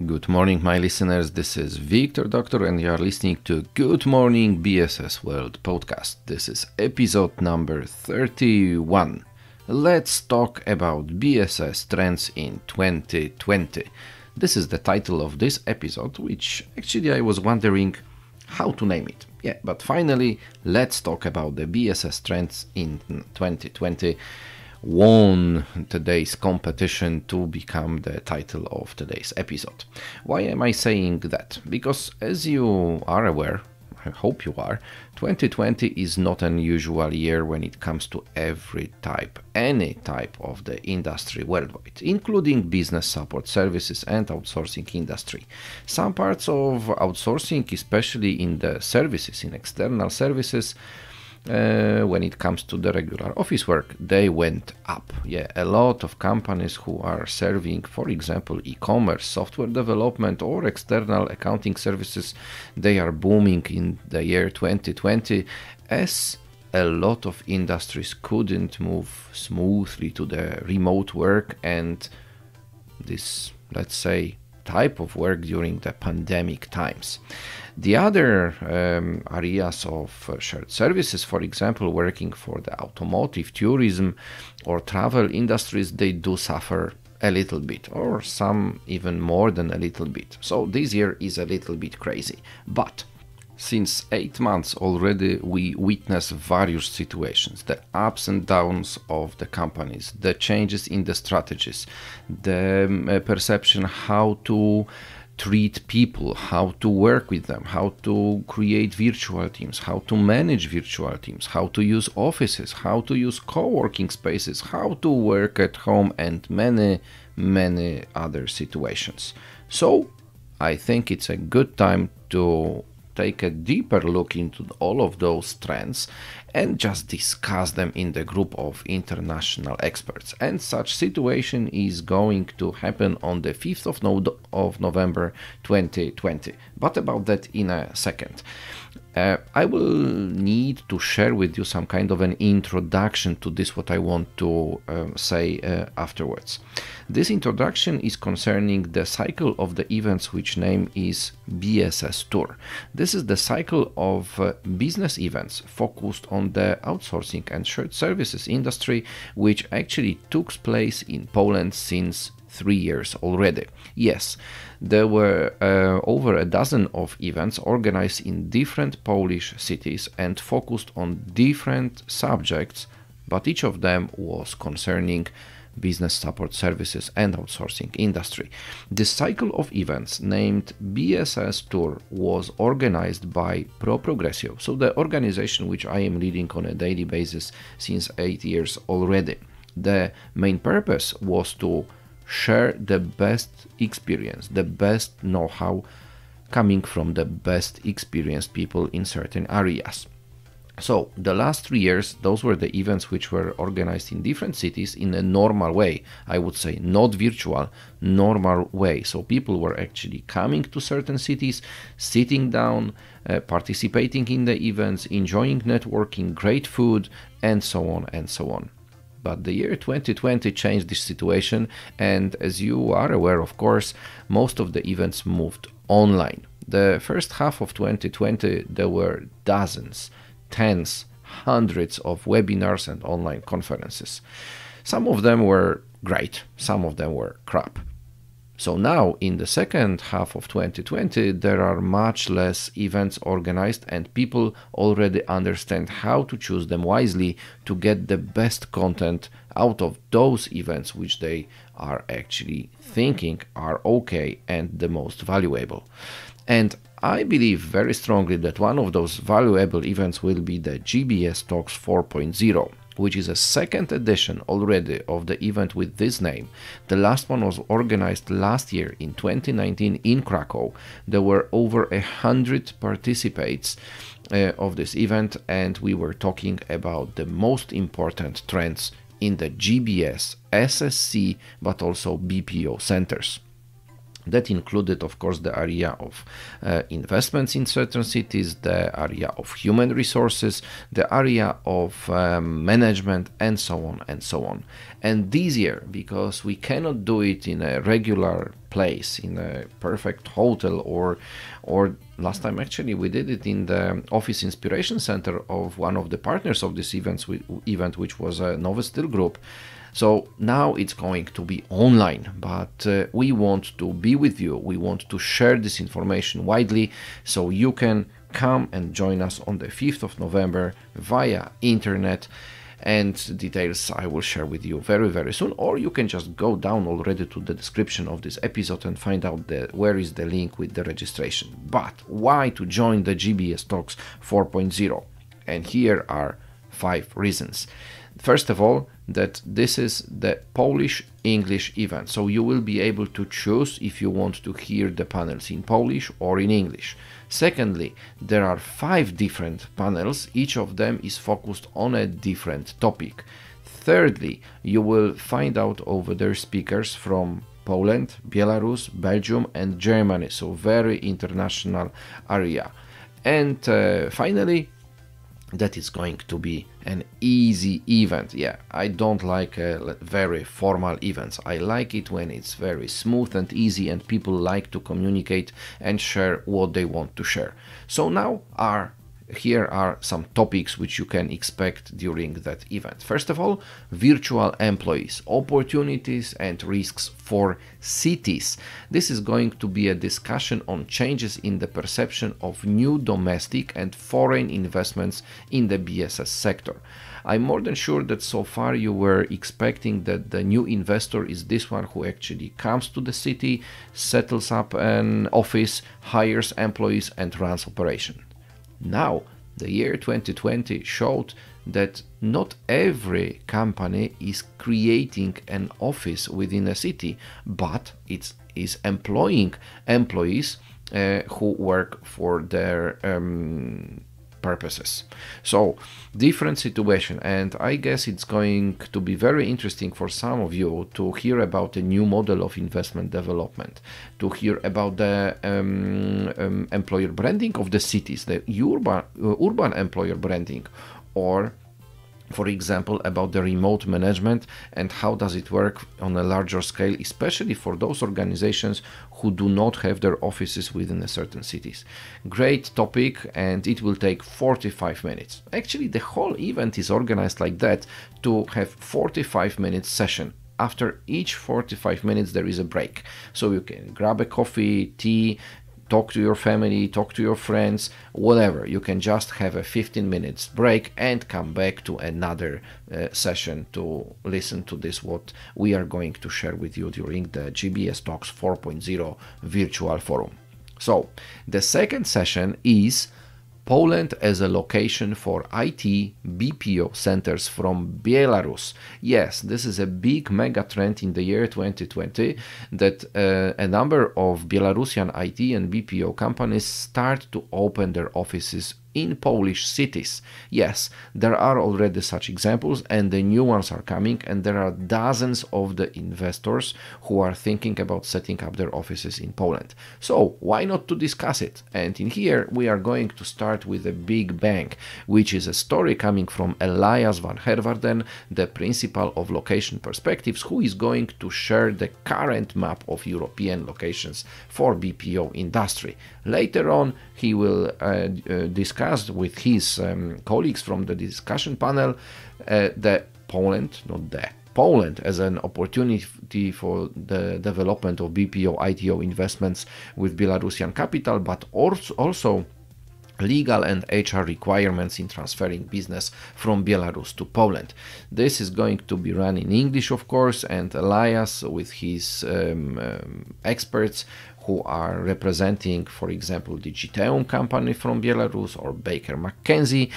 Good morning, my listeners. This is Wiktor Doktór, and you are listening to Good Morning BSS World podcast. This is episode number 31. Let's talk about BSS trends in 2020. This is the title of this episode, which actually I was wondering how to name it. Yeah, but finally, let's talk about the BSS trends in 2020. Won today's competition to become the title of today's episode. Why am I saying that? Because as you are aware, I hope you are, 2020 is not an usual year when it comes to any type of the industry worldwide, including business support services and outsourcing industry. Some parts of outsourcing, especially in the services, in external services, when it comes to the regular office work, they went up. Yeah, a lot of companies who are serving, for example, e-commerce, software development or external accounting services, they are booming in the year 2020 as a lot of industries couldn't move smoothly to the remote work and this, let's say, type of work during the pandemic times. The other areas of shared services, for example, working for the automotive, tourism or travel industries, they do suffer a little bit, or some even more than a little bit. So this year is a little bit crazy. But since 8 months already, we witness various situations, the ups and downs of the companies, the changes in the strategies, the perception how to treat people, how to work with them, how to create virtual teams, how to manage virtual teams, how to use offices, how to use co-working spaces, how to work at home, and many other situations. So I think it's a good time to take a deeper look into all of those trends and just discuss them in the group of international experts. And such situation is going to happen on the 5th of November 2020. But about that in a second. I will need to share with you some kind of an introduction to this, what I want to say afterwards. This introduction is concerning the cycle of the events which name is BSS Tour. This is the cycle of business events focused on the outsourcing and shared services industry, which actually took place in Poland since 3 years already. Yes, there were over a dozen of events organized in different Polish cities and focused on different subjects, but each of them was concerning business support services and outsourcing industry. This cycle of events named BSS Tour was organized by Pro Progressio, so the organization which I am leading on a daily basis since 8 years already. The main purpose was to share the best experience, the best know-how coming from the best experienced people in certain areas. So the last 3 years, those were the events which were organized in different cities in a normal way. I would say not virtual, normal way. So people were actually coming to certain cities, sitting down, participating in the events, enjoying networking, great food, and so on and so on. But the year 2020 changed this situation, and as you are aware, of course, most of the events moved online. The first half of 2020, there were dozens, tens, hundreds of webinars and online conferences. Some of them were great, some of them were crap. So now, in the second half of 2020, there are much less events organized and people already understand how to choose them wisely to get the best content out of those events which they are actually thinking are okay and the most valuable. And I believe very strongly that one of those valuable events will be the GBS Talks 4.0. which is a second edition already of the event with this name. The last one was organized last year in 2019 in Krakow. There were over 100 participants of this event, and we were talking about the most important trends in the GBS, SSC, but also BPO centers. That included, of course, the area of investments in certain cities, the area of human resources, the area of management, and so on and so on. And this year, because we cannot do it in a regular place, in a perfect hotel, or last time actually we did it in the Office Inspiration Center of one of the partners of this event, which was a Nowy Styl group. So now it's going to be online, but we want to be with you. We want to share this information widely, so you can come and join us on the 5th of November via internet, and details I will share with you very, very soon. Or you can just go down already to the description of this episode and find out where is the link with the registration. But why to join the GBS Talks 4.0? And here are 5 reasons. First of all, that this is the Polish-English event, so you will be able to choose if you want to hear the panels in Polish or in English. Secondly, there are 5 different panels, each of them is focused on a different topic. Thirdly, you will find out over there speakers from Poland, Belarus, Belgium and Germany, so very international area. And finally, that is going to be an easy event. Yeah, I don't like very formal events. I like it when it's very smooth and easy and people like to communicate and share what they want to share. So now here are some topics which you can expect during that event. First of all, virtual employees, opportunities and risks for cities. This is going to be a discussion on changes in the perception of new domestic and foreign investments in the BSS sector. I'm more than sure that so far you were expecting that the new investor is this one who actually comes to the city, settles up an office, hires employees and runs operation. Now, the year 2020 showed that not every company is creating an office within a city, but it is employing employees who work for their purposes. So different situation, and I guess it's going to be very interesting for some of you to hear about a new model of investment development, to hear about the employer branding of the cities, the urban employer branding, or for example about the remote management and how does it work on a larger scale, especially for those organizations who do not have their offices within a certain cities. Great topic, and it will take 45 minutes. Actually, the whole event is organized like that, to have 45 minutes session. After each 45 minutes there is a break, so you can grab a coffee, tea, talk to your family, talk to your friends, whatever. You can just have a 15 minutes break and come back to another session to listen to this, what we are going to share with you during the GBS Talks 4.0 virtual forum. So the second session is Poland as a location for IT BPO centers from Belarus. Yes, this is a big mega trend in the year 2020 that a number of Belarusian IT and BPO companies start to open their offices in Polish cities. Yes, there are already such examples and the new ones are coming, and there are dozens of the investors who are thinking about setting up their offices in Poland. So why not to discuss it? And in here we are going to start with a big bang, which is a story coming from Elias van Herwarden, the principal of Location Perspectives, who is going to share the current map of European locations for BPO industry. Later on he will discuss with his colleagues from the discussion panel Poland as an opportunity for the development of BPO ITO investments with Belarusian capital, but also legal and HR requirements in transferring business from Belarus to Poland. This is going to be run in English, of course, and Elias with his experts who are representing, for example, the Digiteum company from Belarus or Baker McKenzie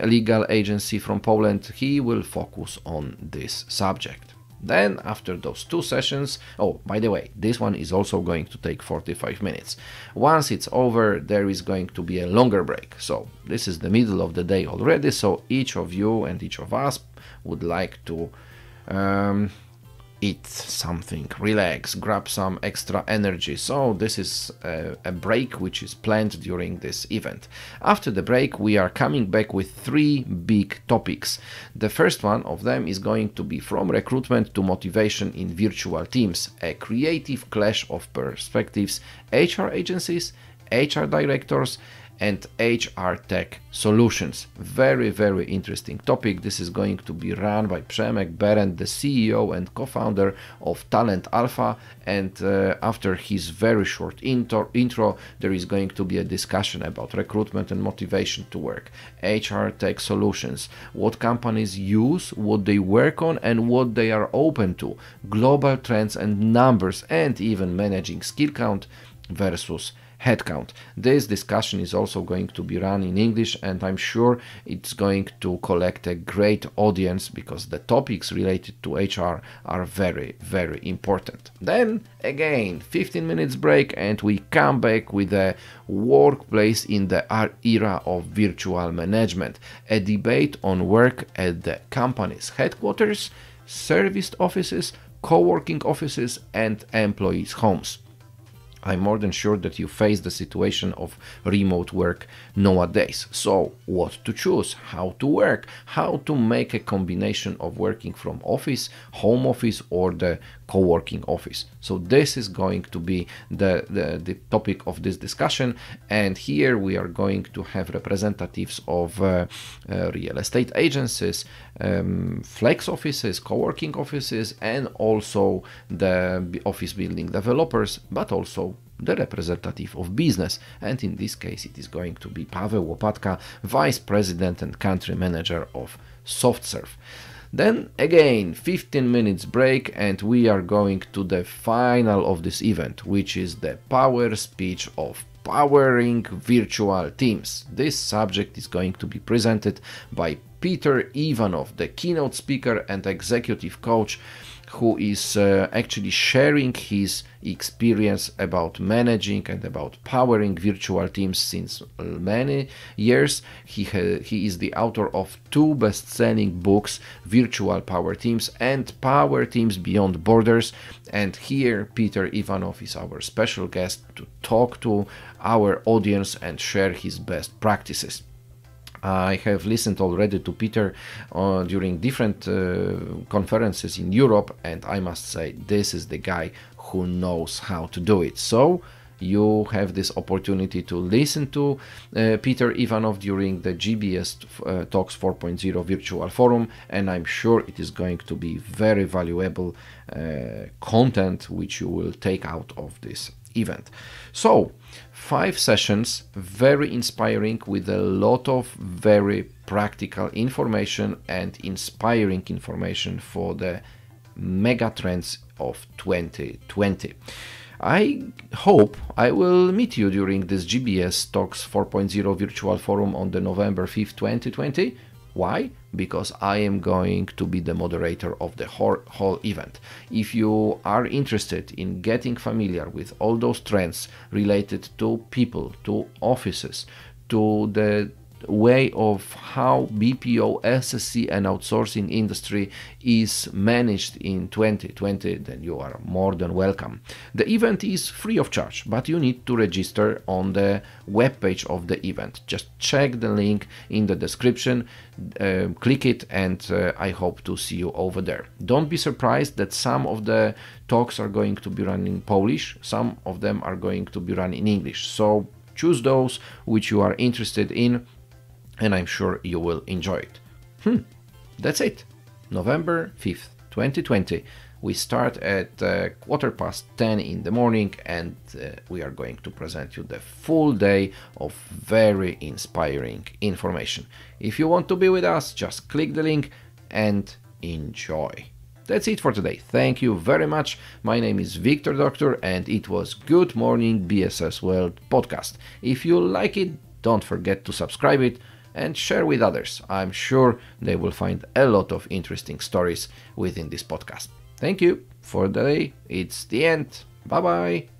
legal agency from Poland, he will focus on this subject. Then after those 2 sessions, oh, by the way, this one is also going to take 45 minutes. Once it's over, there is going to be a longer break. So this is the middle of the day already, so each of you and each of us would like to eat something, relax, grab some extra energy. So this is a break which is planned during this event. After the break, we are coming back with 3 big topics. The first one of them is going to be from recruitment to motivation in virtual teams, a creative clash of perspectives, HR agencies, HR directors, and HR tech solutions. Very, very interesting topic. This is going to be run by Przemek Berend, the CEO and co-founder of Talent Alpha. And after his very short intro, there is going to be a discussion about recruitment and motivation to work, HR tech solutions, what companies use, what they work on, and what they are open to, global trends and numbers, and even managing skill count versus headcount. This discussion is also going to be run in English, and I'm sure it's going to collect a great audience because the topics related to HR are very, very important. Then again, 15 minutes break, and we come back with a workplace in the era of virtual management, a debate on work at the company's headquarters, serviced offices, co-working offices, and employees' homes. I'm more than sure that you face the situation of remote work nowadays. So what to choose, how to work, how to make a combination of working from office, home office, or the co-working office. So this is going to be the topic of this discussion, and here we are going to have representatives of real estate agencies, flex offices, co-working offices, and also the office building developers, but also the representative of business, and in this case it is going to be Paweł Łopatka, Vice President and Country Manager of SoftServe. Then again 15 minutes break, and we are going to the final of this event, which is the power speech of powering virtual teams. This subject is going to be presented by Peter Ivanov, the keynote speaker and executive coach, who is actually sharing his experience about managing and about powering virtual teams since many years. He is the author of 2 best-selling books, Virtual Power Teams and Power Teams Beyond Borders. And here Peter Ivanov is our special guest to talk to our audience and share his best practices. I have listened already to Peter during different conferences in Europe, and I must say this is the guy who knows how to do it. So you have this opportunity to listen to Peter Ivanov during the GBS Talks 4.0 virtual forum, and I'm sure it is going to be very valuable content which you will take out of this event. So 5 sessions, very inspiring, with a lot of very practical information and inspiring information for the mega trends of 2020. I hope I will meet you during this GBS Talks 4.0 virtual forum on the November 5th, 2020. Why? Because I am going to be the moderator of the whole event. If you are interested in getting familiar with all those trends related to people, to offices, to the way of how BPO, SSC and outsourcing industry is managed in 2020, then you are more than welcome. The event is free of charge, but you need to register on the webpage of the event. Just check the link in the description, click it, and I hope to see you over there. Don't be surprised that some of the talks are going to be run in Polish, some of them are going to be run in English. So choose those which you are interested in, and I'm sure you will enjoy it. That's it. November 5th, 2020. We start at 10:15 in the morning, and we are going to present you the full day of very inspiring information. If you want to be with us, just click the link and enjoy. That's it for today. Thank you very much. My name is Wiktor Doktór, and it was Good Morning BSS World podcast. If you like it, don't forget to subscribe it and share with others. I'm sure they will find a lot of interesting stories within this podcast. Thank you for the day. It's the end. Bye bye.